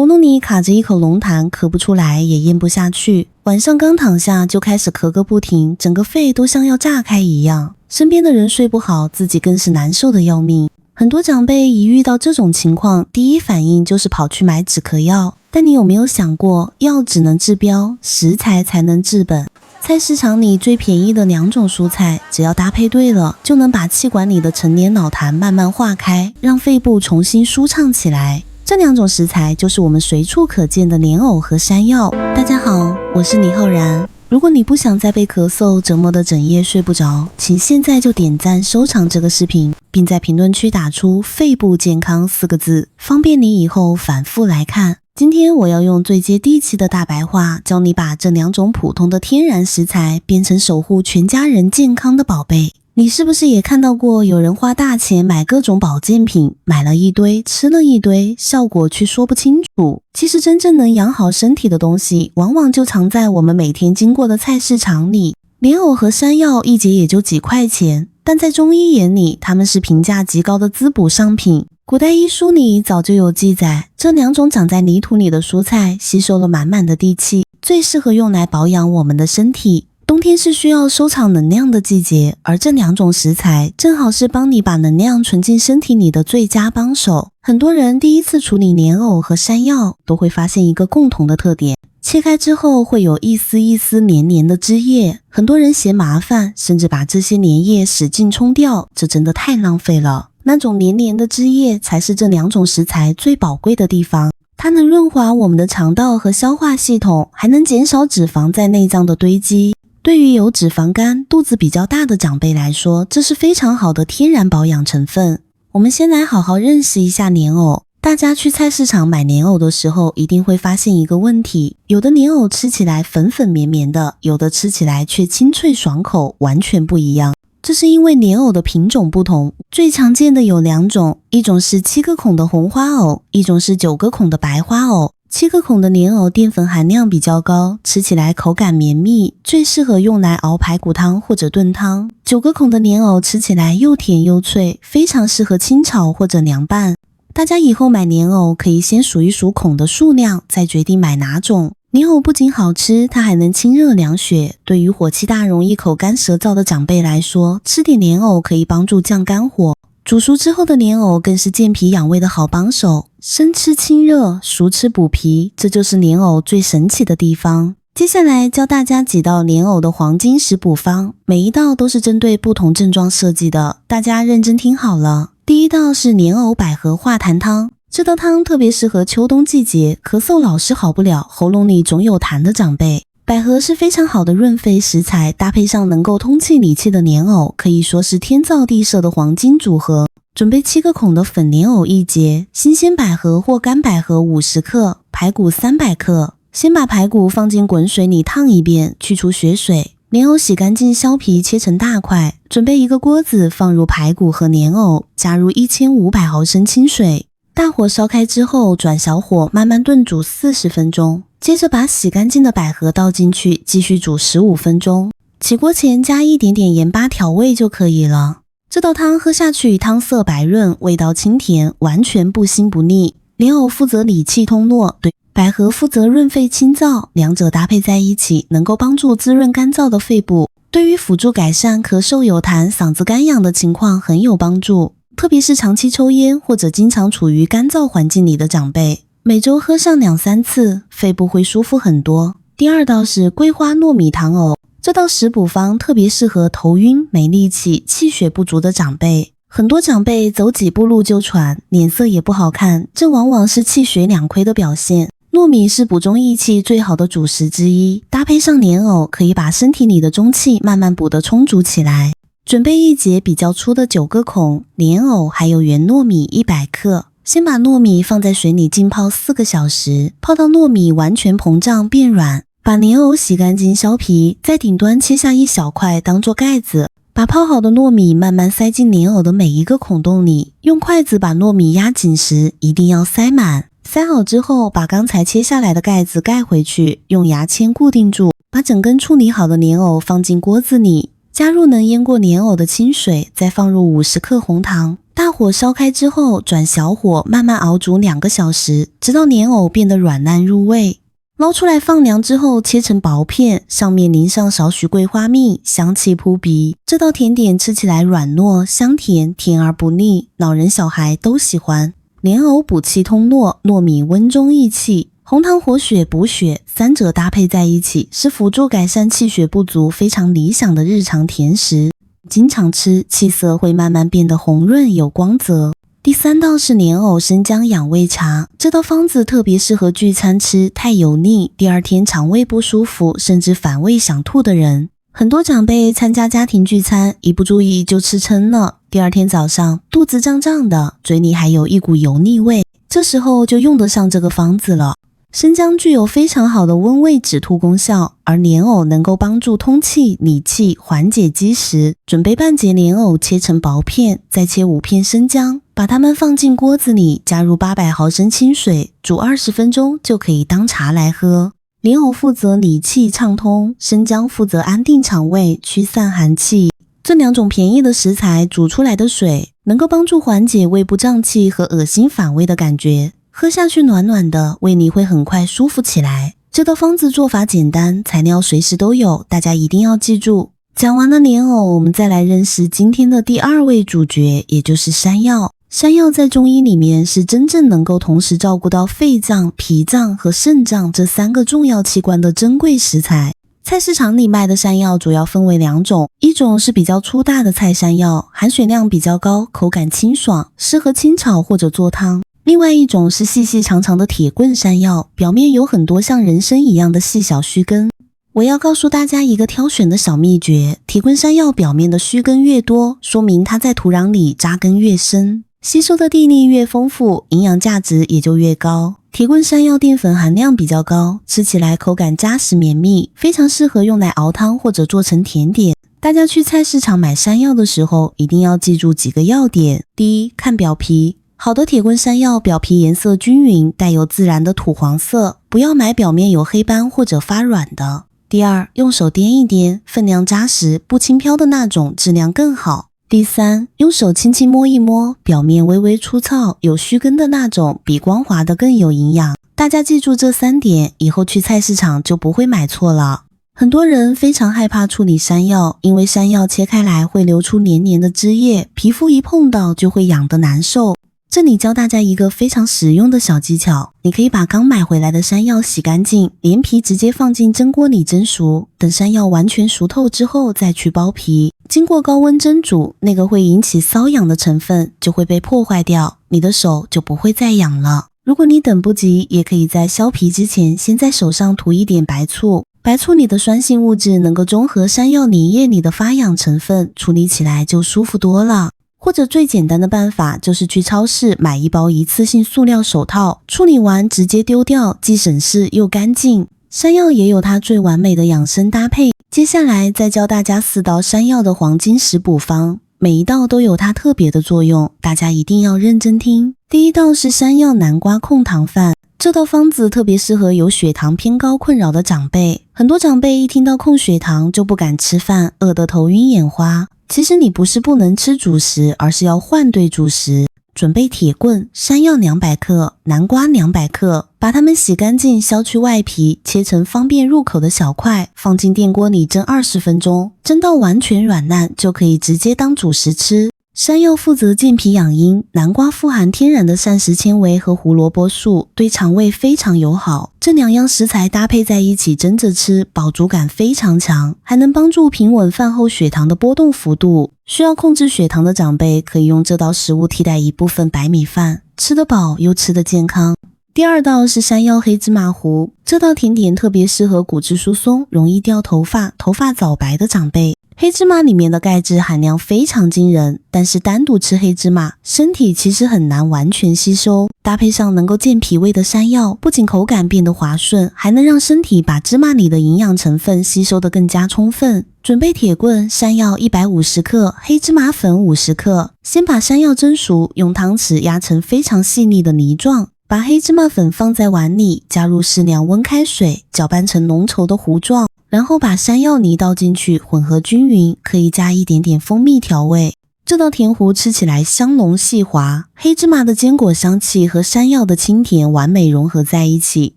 喉咙里卡着一口龙痰，咳不出来也咽不下去，晚上刚躺下就开始咳个不停，整个肺都像要炸开一样。身边的人睡不好，自己更是难受的要命。很多长辈一遇到这种情况，第一反应就是跑去买止咳药。但你有没有想过，药只能治标，食材才能治本？菜市场里最便宜的2种蔬菜，只要搭配对了，就能把气管里的陈年老痰慢慢化开，让肺部重新舒畅起来。这2种食材就是我们随处可见的莲藕和山药。大家好，我是倪浩然。如果你不想再被咳嗽折磨的整夜睡不着，请现在就点赞收藏这个视频，并在评论区打出肺部健康4个字，方便你以后反复来看。今天我要用最接地气的大白话，教你把这2种普通的天然食材变成守护全家人健康的宝贝。你是不是也看到过有人花大钱买各种保健品，买了一堆，吃了一堆，效果却说不清楚？其实真正能养好身体的东西，往往就藏在我们每天经过的菜市场里。莲藕和山药一节也就几块钱，但在中医眼里，它们是评价极高的滋补商品。古代医书里早就有记载，这2种长在泥土里的蔬菜吸收了满满的地气，最适合用来保养我们的身体。冬天是需要收藏能量的季节，而这2种食材正好是帮你把能量存进身体里的最佳帮手。很多人第一次处理莲藕和山药，都会发现一个共同的特点，切开之后会有一丝一丝黏黏的汁液。很多人嫌麻烦，甚至把这些粘液使劲冲掉，这真的太浪费了。那种黏黏的汁液才是这2种食材最宝贵的地方，它能润滑我们的肠道和消化系统，还能减少脂肪在内脏的堆积。对于有脂肪肝、肚子比较大的长辈来说，这是非常好的天然保养成分。我们先来好好认识一下莲藕。大家去菜市场买莲藕的时候，一定会发现一个问题，有的莲藕吃起来粉粉绵绵的，有的吃起来却清脆爽口，完全不一样。这是因为莲藕的品种不同，最常见的有2种，一种是7个孔的红花藕，一种是9个孔的白花藕。7个孔的莲藕淀粉含量比较高，吃起来口感绵密，最适合用来熬排骨汤或者炖汤。9个孔的莲藕吃起来又甜又脆，非常适合清炒或者凉拌。大家以后买莲藕可以先数一数孔的数量，再决定买哪种。莲藕不仅好吃，它还能清热凉血，对于火气大容易口干舌燥的长辈来说，吃点莲藕可以帮助降肝火。煮熟之后的莲藕更是健脾养胃的好帮手，生吃清热，熟吃补脾，这就是莲藕最神奇的地方。接下来教大家几道莲藕的黄金食补方，每一道都是针对不同症状设计的，大家认真听好了。第一道是莲藕百合化痰汤，这道汤特别适合秋冬季节，咳嗽老是好不了，喉咙里总有痰的长辈。百合是非常好的润肺食材，搭配上能够通气理气的莲藕，可以说是天造地设的黄金组合。准备7个孔的粉莲藕1节，新鲜百合或干百合50克，排骨300克。先把排骨放进滚水里烫一遍，去除血水。莲藕洗干净削皮，切成大块。准备一个锅子，放入排骨和莲藕，加入1500毫升清水，大火烧开之后，转小火慢慢炖煮40分钟。接着把洗干净的百合倒进去，继续煮15分钟。起锅前加一点点盐巴调味就可以了。这道汤喝下去，汤色白润，味道清甜，完全不腥不腻。莲藕负责理气通络，对，百合负责润肺清燥，两者搭配在一起，能够帮助滋润干燥的肺部，对于辅助改善咳嗽有痰、嗓子干痒的情况很有帮助。特别是长期抽烟或者经常处于干燥环境里的长辈，每周喝上2-3次，肺部会舒服很多。第二道是桂花糯米糖藕，这道食补方特别适合头晕、没力气、气血不足的长辈。很多长辈走几步路就喘，脸色也不好看，这往往是气血两亏的表现。糯米是补中益气最好的主食之一，搭配上莲藕，可以把身体里的中气慢慢补得充足起来。准备一节比较粗的9个孔，莲藕还有圆糯米100克。先把糯米放在水里浸泡4个小时，泡到糯米完全膨胀变软。把莲藕洗干净削皮，在顶端切下一小块当做盖子，把泡好的糯米慢慢塞进莲藕的每一个孔洞里，用筷子把糯米压紧时一定要塞满。塞好之后，把刚才切下来的盖子盖回去，用牙签固定住。把整根处理好的莲藕放进锅子里，加入能腌过莲藕的清水，再放入50克红糖，大火烧开之后，转小火慢慢熬煮2个小时，直到莲藕变得软烂入味。捞出来放凉之后，切成薄片，上面淋上少许桂花蜜，香气扑鼻。这道甜点吃起来软糯香甜，甜而不腻，老人小孩都喜欢。莲藕补气通络，糯米温中益气，红糖活血补血，三者搭配在一起，是辅助改善气血不足非常理想的日常甜食。经常吃，气色会慢慢变得红润有光泽。第3道是莲藕生姜养胃茶，这道方子特别适合聚餐吃，太油腻，第2天肠胃不舒服，甚至反胃想吐的人。很多长辈参加家庭聚餐，一不注意就吃撑了，第2天早上肚子胀胀的，嘴里还有一股油腻味，这时候就用得上这个方子了。生姜具有非常好的温胃止吐功效，而莲藕能够帮助通气、理气、缓解积食。准备半截莲藕切成薄片，再切5片生姜，把它们放进锅子里，加入800毫升清水，煮20分钟就可以当茶来喝。莲藕负责理气畅通，生姜负责安定肠胃、驱散寒气。这2种便宜的食材煮出来的水，能够帮助缓解胃部胀气和恶心反胃的感觉。喝下去暖暖的，胃里会很快舒服起来。这道方子做法简单，材料随时都有，大家一定要记住。讲完了莲藕，我们再来认识今天的第2位主角，也就是山药。山药在中医里面是真正能够同时照顾到肺脏、脾脏和肾脏这3个重要器官的珍贵食材。菜市场里卖的山药主要分为2种，一种是比较粗大的菜山药，含水量比较高，口感清爽，适合清炒或者做汤。另外一种是细细长长的铁棍山药，表面有很多像人参一样的细小须根。我要告诉大家一个挑选的小秘诀，铁棍山药表面的须根越多，说明它在土壤里扎根越深，吸收的地力越丰富，营养价值也就越高。铁棍山药淀粉含量比较高，吃起来口感扎实绵密，非常适合用来熬汤或者做成甜点。大家去菜市场买山药的时候，一定要记住几个要点。第一，看表皮。好的铁棍山药表皮颜色均匀，带有自然的土黄色，不要买表面有黑斑或者发软的。第2，用手掂一掂，分量扎实，不轻飘的那种，质量更好。第3，用手轻轻摸一摸，表面微微粗糙，有须根的那种，比光滑的更有营养。大家记住这3点，以后去菜市场就不会买错了。很多人非常害怕处理山药，因为山药切开来会流出黏黏的汁液，皮肤一碰到就会痒得难受。这里教大家一个非常实用的小技巧，你可以把刚买回来的山药洗干净，连皮直接放进蒸锅里蒸熟，等山药完全熟透之后再去剥皮，经过高温蒸煮，那个会引起瘙痒的成分就会被破坏掉，你的手就不会再痒了。如果你等不及，也可以在削皮之前先在手上涂一点白醋，白醋里的酸性物质能够中和山药粘液里的发痒成分，处理起来就舒服多了。或者最简单的办法就是去超市买一包一次性塑料手套，处理完直接丢掉，既省事又干净。山药也有它最完美的养生搭配，接下来再教大家4道山药的黄金食补方，每一道都有它特别的作用，大家一定要认真听。第1道是山药南瓜控糖饭，这道方子特别适合有血糖偏高困扰的长辈，很多长辈一听到控血糖就不敢吃饭，饿得头晕眼花。其实你不是不能吃主食，而是要换对主食。准备铁棍、山药200克、南瓜200克，把它们洗干净，削去外皮，切成方便入口的小块，放进电锅里蒸20分钟，蒸到完全软烂就可以直接当主食吃。山药负责健脾养阴，南瓜富含天然的膳食纤维和胡萝卜素，对肠胃非常友好。这2样食材搭配在一起蒸着吃，饱足感非常强，还能帮助平稳饭后血糖的波动幅度。需要控制血糖的长辈可以用这道食物替代一部分白米饭，吃得饱又吃得健康。第2道是山药黑芝麻糊，这道甜点特别适合骨质疏松、容易掉头发、头发早白的长辈。黑芝麻里面的钙质含量非常惊人，但是单独吃黑芝麻，身体其实很难完全吸收。搭配上能够健脾胃的山药，不仅口感变得滑顺，还能让身体把芝麻里的营养成分吸收得更加充分。准备铁棍、山药150克、黑芝麻粉50克。先把山药蒸熟，用汤匙压成非常细腻的泥状。把黑芝麻粉放在碗里，加入适量温开水，搅拌成浓稠的糊状，然后把山药泥倒进去，混合均匀，可以加一点点蜂蜜调味。这道甜糊吃起来香浓细滑，黑芝麻的坚果香气和山药的清甜完美融合在一起，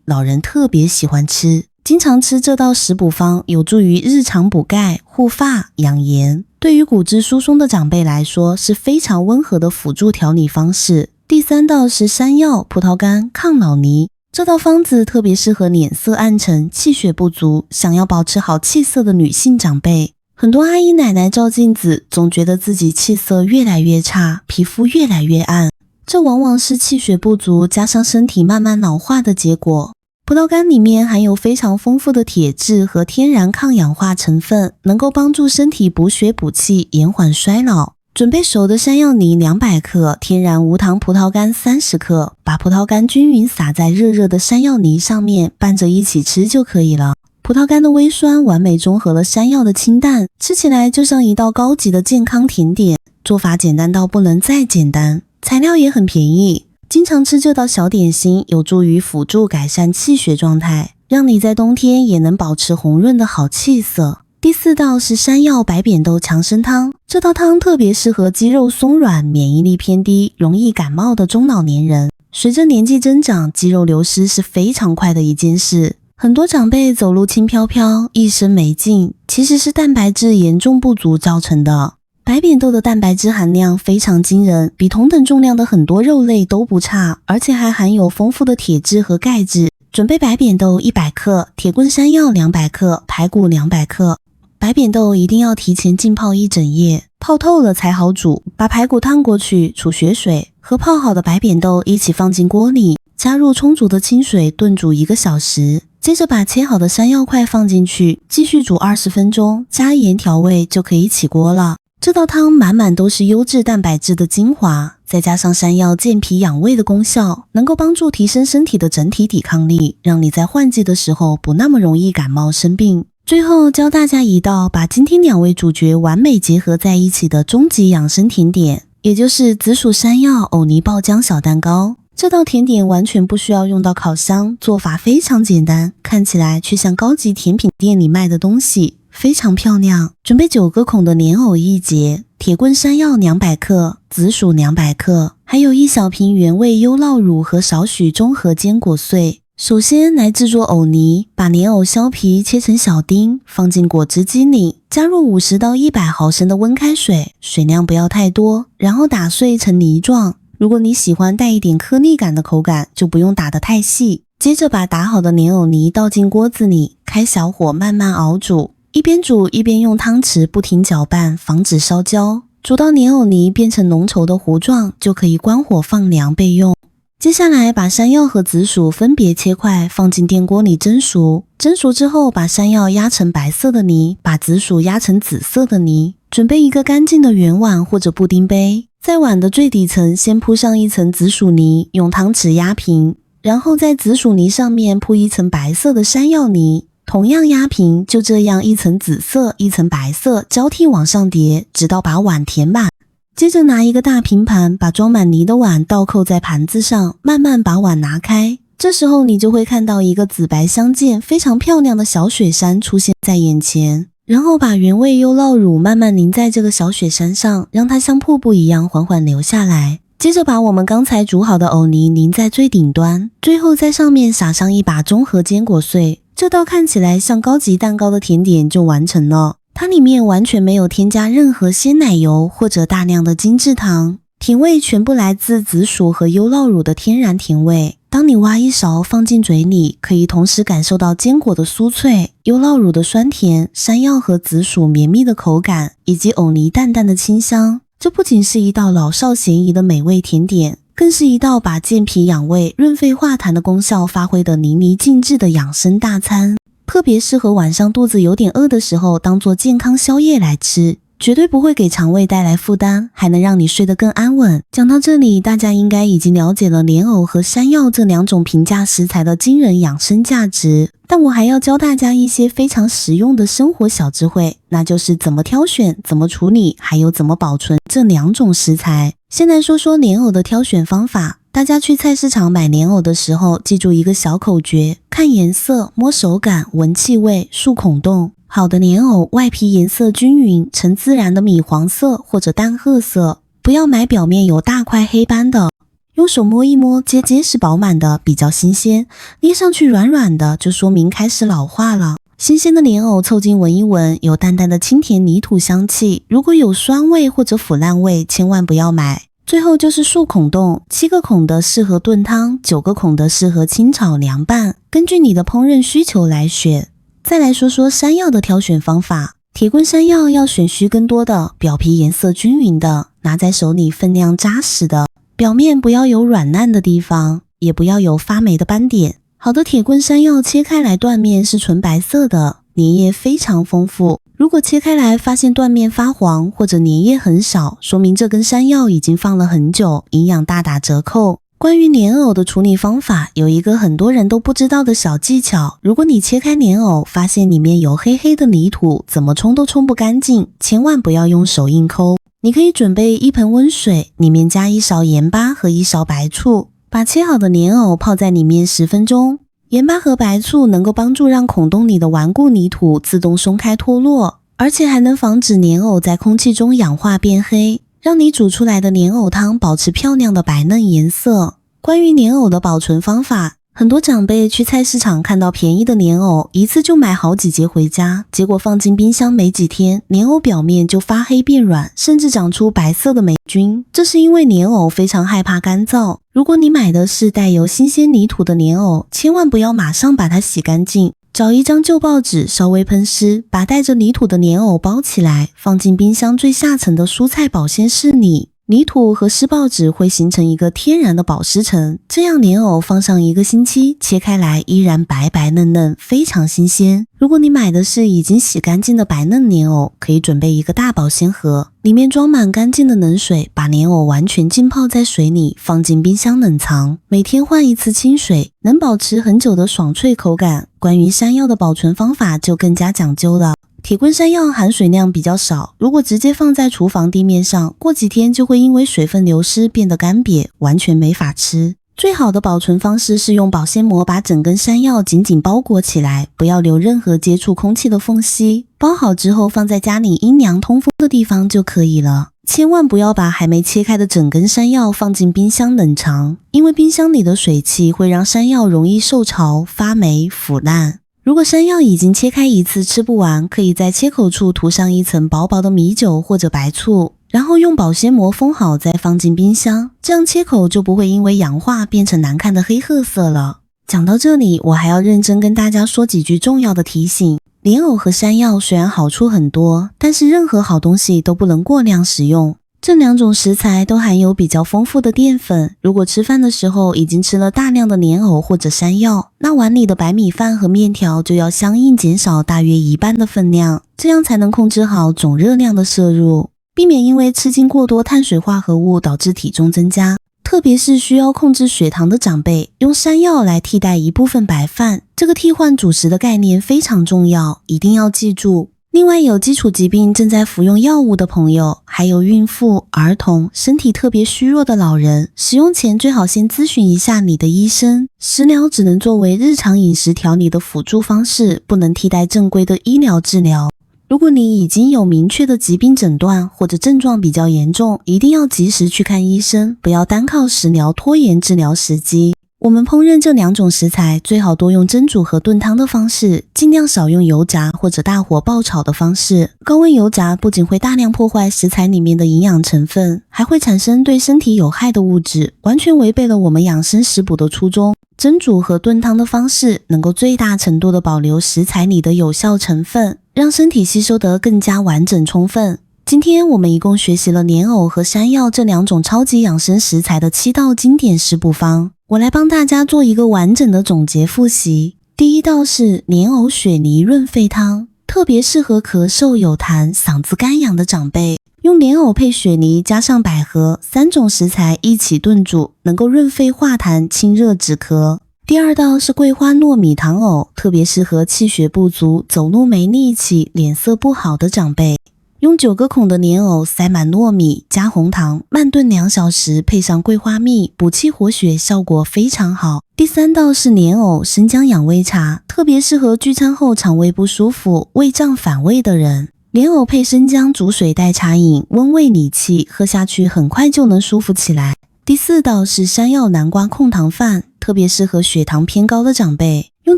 老人特别喜欢吃。经常吃这道食补方，有助于日常补钙、护发、养颜。对于骨质疏松的长辈来说，是非常温和的辅助调理方式。第3道是山药、葡萄干抗老泥。这道方子特别适合脸色暗沉、气血不足、想要保持好气色的女性长辈。很多阿姨奶奶照镜子，总觉得自己气色越来越差，皮肤越来越暗，这往往是气血不足加上身体慢慢老化的结果。葡萄干里面含有非常丰富的铁质和天然抗氧化成分，能够帮助身体补血补气，延缓衰老。准备熟的山药泥200克，天然无糖葡萄干30克，把葡萄干均匀撒在热热的山药泥上面，拌着一起吃就可以了。葡萄干的微酸完美中和了山药的清淡，吃起来就像一道高级的健康甜点。做法简单到不能再简单，材料也很便宜。经常吃这道小点心，有助于辅助改善气血状态，让你在冬天也能保持红润的好气色。第4道是山药白扁豆强身汤，这道汤特别适合肌肉松软、免疫力偏低、容易感冒的中老年人。随着年纪增长，肌肉流失是非常快的一件事。很多长辈走路轻飘飘，一身没劲，其实是蛋白质严重不足造成的。白扁豆的蛋白质含量非常惊人，比同等重量的很多肉类都不差，而且还含有丰富的铁质和钙质。准备白扁豆100克，铁棍山药200克，排骨200克。白扁豆一定要提前浸泡1整夜，泡透了才好煮。把排骨烫过去，煮血水，和泡好的白扁豆一起放进锅里，加入充足的清水炖煮1个小时。接着把切好的山药块放进去，继续煮20分钟，加盐调味就可以起锅了。这道汤满满都是优质蛋白质的精华，再加上山药健脾养胃的功效，能够帮助提升身体的整体抵抗力，让你在换季的时候不那么容易感冒生病。最后教大家一道把今天2位主角完美结合在一起的终极养生甜点，也就是紫薯山药藕泥爆浆小蛋糕。这道甜点完全不需要用到烤箱，做法非常简单，看起来却像高级甜品店里卖的东西，非常漂亮。准备9个孔的莲藕1节，铁棍山药200克，紫薯200克，还有1小瓶原味优酪乳和少许中和坚果碎。首先来制作藕泥，把莲藕削皮切成小丁，放进果汁机里，加入50到100毫升的温开水，水量不要太多，然后打碎成泥状。如果你喜欢带一点颗粒感的口感，就不用打得太细。接着把打好的莲藕泥倒进锅子里，开小火慢慢熬煮，一边煮一边用汤匙不停搅拌，防止烧焦。煮到莲藕泥变成浓稠的糊状，就可以关火放凉备用。接下来把山药和紫薯分别切块放进电锅里蒸熟，蒸熟之后把山药压成白色的泥，把紫薯压成紫色的泥。准备一个干净的圆碗或者布丁杯，在碗的最底层先铺上一层紫薯泥，用汤匙压平，然后在紫薯泥上面铺一层白色的山药泥，同样压平，就这样一层紫色一层白色交替往上叠，直到把碗填满。接着拿一个大平盘，把装满泥的碗倒扣在盘子上，慢慢把碗拿开。这时候你就会看到一个紫白相间、非常漂亮的小雪山出现在眼前。然后把原味优酪乳慢慢淋在这个小雪山上，让它像瀑布一样缓缓流下来。接着把我们刚才煮好的藕泥淋在最顶端，最后在上面撒上一把中和坚果碎。这道看起来像高级蛋糕的甜点就完成了。它里面完全没有添加任何鲜奶油或者大量的精制糖，甜味全部来自紫薯和优酪乳的天然甜味。当你挖一勺放进嘴里，可以同时感受到坚果的酥脆、优酪乳的酸甜、山药和紫薯绵密的口感，以及藕泥淡淡的清香。这不仅是一道老少咸宜的美味甜点，更是一道把健脾养胃、润肺化痰的功效发挥得淋漓尽致的养生大餐，特别适合晚上肚子有点饿的时候当做健康宵夜来吃。绝对不会给肠胃带来负担，还能让你睡得更安稳。讲到这里，大家应该已经了解了莲藕和山药这2种平价食材的惊人养生价值，但我还要教大家一些非常实用的生活小智慧，那就是怎么挑选、怎么处理，还有怎么保存这2种食材。先来说说莲藕的挑选方法。大家去菜市场买莲藕的时候，记住一个小口诀：看颜色、摸手感、闻气味、漱孔洞。好的莲藕外皮颜色均匀，呈自然的米黄色或者淡褐色，不要买表面有大块黑斑的。用手摸一摸，结实饱满的比较新鲜，捏上去软软的就说明开始老化了。新鲜的莲藕凑近闻一闻，有淡淡的清甜泥土香气，如果有酸味或者腐烂味，千万不要买。最后就是数孔冻，7个孔的适合炖汤，9个孔的适合清炒凉拌，根据你的烹饪需求来选。再来说说山药的挑选方法，铁棍山药要选须根多的，表皮颜色均匀的，拿在手里分量扎实的，表面不要有软烂的地方，也不要有发霉的斑点。好的铁棍山药切开来断面是纯白色的，粘液非常丰富。如果切开来发现断面发黄或者粘液很少，说明这根山药已经放了很久，营养大打折扣。关于莲藕的处理方法，有一个很多人都不知道的小技巧，如果你切开莲藕发现里面有黑黑的泥土，怎么冲都冲不干净，千万不要用手硬抠。你可以准备一盆温水，里面加1勺盐巴和1勺白醋，把切好的莲藕泡在里面10分钟。盐巴和白醋能够帮助让孔洞里的顽固泥土自动松开脱落，而且还能防止莲藕在空气中氧化变黑，让你煮出来的莲藕汤保持漂亮的白嫩颜色。关于莲藕的保存方法，很多长辈去菜市场看到便宜的莲藕，一次就买好几节回家，结果放进冰箱没几天，莲藕表面就发黑变软，甚至长出白色的霉菌。这是因为莲藕非常害怕干燥。如果你买的是带有新鲜泥土的莲藕，千万不要马上把它洗干净，找一张旧报纸稍微喷湿，把带着泥土的莲藕包起来，放进冰箱最下层的蔬菜保鲜室里。泥土和湿报纸会形成一个天然的保湿层，这样莲藕放上1个星期，切开来依然白白嫩嫩，非常新鲜。如果你买的是已经洗干净的白嫩莲藕，可以准备1个大保鲜盒，里面装满干净的冷水，把莲藕完全浸泡在水里，放进冰箱冷藏，每天换1次清水，能保持很久的爽脆口感。关于山药的保存方法就更加讲究了。铁棍山药含水量比较少，如果直接放在厨房地面上，过几天就会因为水分流失变得干瘪，完全没法吃。最好的保存方式是用保鲜膜把整根山药紧紧包裹起来，不要留任何接触空气的缝隙。包好之后放在家里阴凉通风的地方就可以了。千万不要把还没切开的整根山药放进冰箱冷藏，因为冰箱里的水汽会让山药容易受潮、发霉、腐烂。如果山药已经切开1次吃不完，可以在切口处涂上1层薄薄的米酒或者白醋，然后用保鲜膜封好再放进冰箱，这样切口就不会因为氧化变成难看的黑褐色了。讲到这里，我还要认真跟大家说几句重要的提醒。莲藕和山药虽然好处很多，但是任何好东西都不能过量食用。这2种食材都含有比较丰富的淀粉，如果吃饭的时候已经吃了大量的莲藕或者山药，那碗里的白米饭和面条就要相应减少大约1半的分量，这样才能控制好总热量的摄入，避免因为吃进过多碳水化合物导致体重增加。特别是需要控制血糖的长辈，用山药来替代一部分白饭，这个替换主食的概念非常重要，一定要记住。另外，有基础疾病正在服用药物的朋友，还有孕妇、儿童、身体特别虚弱的老人，使用前最好先咨询一下你的医生。食疗只能作为日常饮食调理的辅助方式，不能替代正规的医疗治疗。如果你已经有明确的疾病诊断或者症状比较严重，一定要及时去看医生，不要单靠食疗拖延治疗时机。我们烹饪这2种食材，最好多用蒸煮和炖汤的方式，尽量少用油炸或者大火爆炒的方式。高温油炸不仅会大量破坏食材里面的营养成分，还会产生对身体有害的物质，完全违背了我们养生食补的初衷。蒸煮和炖汤的方式能够最大程度的保留食材里的有效成分，让身体吸收得更加完整充分。今天我们一共学习了莲藕和山药这2种超级养生食材的7道经典食补方，我来帮大家做一个完整的总结复习。第1道是莲藕雪梨润肺汤，特别适合咳嗽有痰、嗓子干痒的长辈。用莲藕配雪梨加上百合3种食材一起炖煮，能够润肺化痰、清热止咳。第2道是桂花糯米糖藕，特别适合气血不足、走路没力气、脸色不好的长辈。用9个孔的莲藕塞满糯米，加红糖，慢炖2小时，配上桂花蜜，补气活血，效果非常好。第3道是莲藕生姜养胃茶，特别适合聚餐后肠胃不舒服、胃胀反胃的人。莲藕配生姜煮水代茶饮，温胃理气，喝下去很快就能舒服起来。第4道是山药南瓜控糖饭，特别适合血糖偏高的长辈，用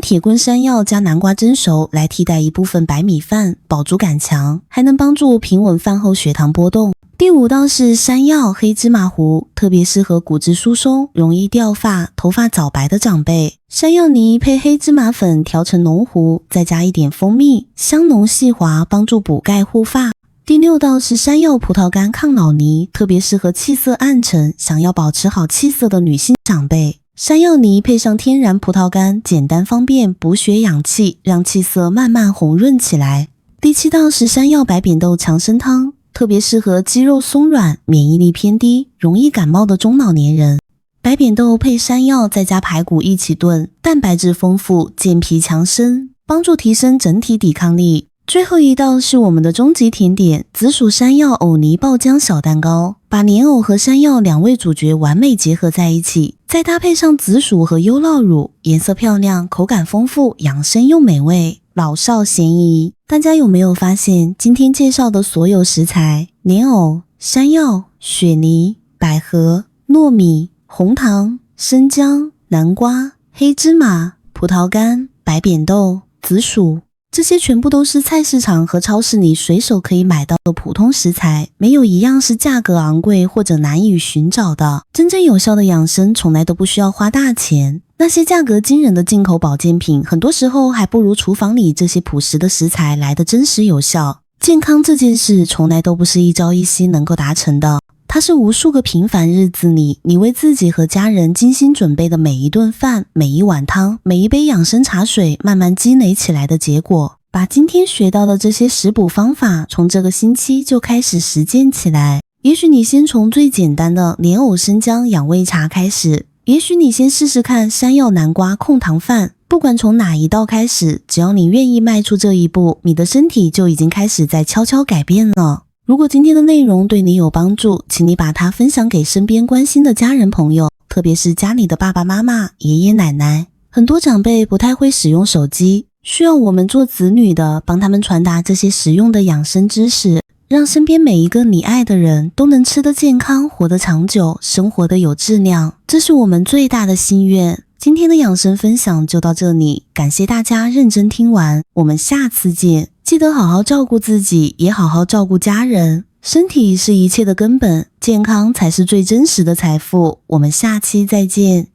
铁棍山药加南瓜蒸熟来替代一部分白米饭，饱足感强，还能帮助平稳饭后血糖波动。第5道是山药黑芝麻糊，特别适合骨质疏松、容易掉发、头发早白的长辈。山药泥配黑芝麻粉调成浓糊，再加一点蜂蜜，香浓细滑，帮助补钙护发。第6道是山药葡萄干抗老泥，特别适合气色暗沉、想要保持好气色的女性长辈。山药泥配上天然葡萄干，简单方便，补血养气，让气色慢慢红润起来。第7道是山药白扁豆强身汤，特别适合肌肉松软、免疫力偏低、容易感冒的中老年人。白扁豆配山药再加排骨一起炖，蛋白质丰富，健脾强身，帮助提升整体抵抗力。最后一道是我们的终极甜点，紫薯山药藕泥爆浆小蛋糕，把莲藕和山药2位主角完美结合在一起，再搭配上紫薯和优酪乳，颜色漂亮，口感丰富，养生又美味，老少咸宜。大家有没有发现，今天介绍的所有食材，莲藕、山药、雪梨、百合、糯米、红糖、生姜、南瓜、黑芝麻、葡萄干、白扁豆、紫薯，这些全部都是菜市场和超市里随手可以买到的普通食材，没有一样是价格昂贵或者难以寻找的。真正有效的养生从来都不需要花大钱，那些价格惊人的进口保健品，很多时候还不如厨房里这些朴实的食材来的真实有效。健康这件事从来都不是一朝一夕能够达成的，它是无数个平凡日子里，你为自己和家人精心准备的每一顿饭、每一碗汤、每一杯养生茶水慢慢积累起来的结果。把今天学到的这些食补方法，从这个星期就开始实践起来。也许你先从最简单的莲藕生姜养胃茶开始，也许你先试试看山药南瓜控糖饭。不管从哪一道开始，只要你愿意迈出这一步，你的身体就已经开始在悄悄改变了。如果今天的内容对你有帮助，请你把它分享给身边关心的家人朋友，特别是家里的爸爸妈妈、爷爷奶奶。很多长辈不太会使用手机，需要我们做子女的帮他们传达这些实用的养生知识，让身边每一个你爱的人都能吃得健康、活得长久、生活得有质量，这是我们最大的心愿。今天的养生分享就到这里，感谢大家认真听完，我们下次见。记得好好照顾自己，也好好照顾家人。身体是一切的根本，健康才是最真实的财富。我们下期再见。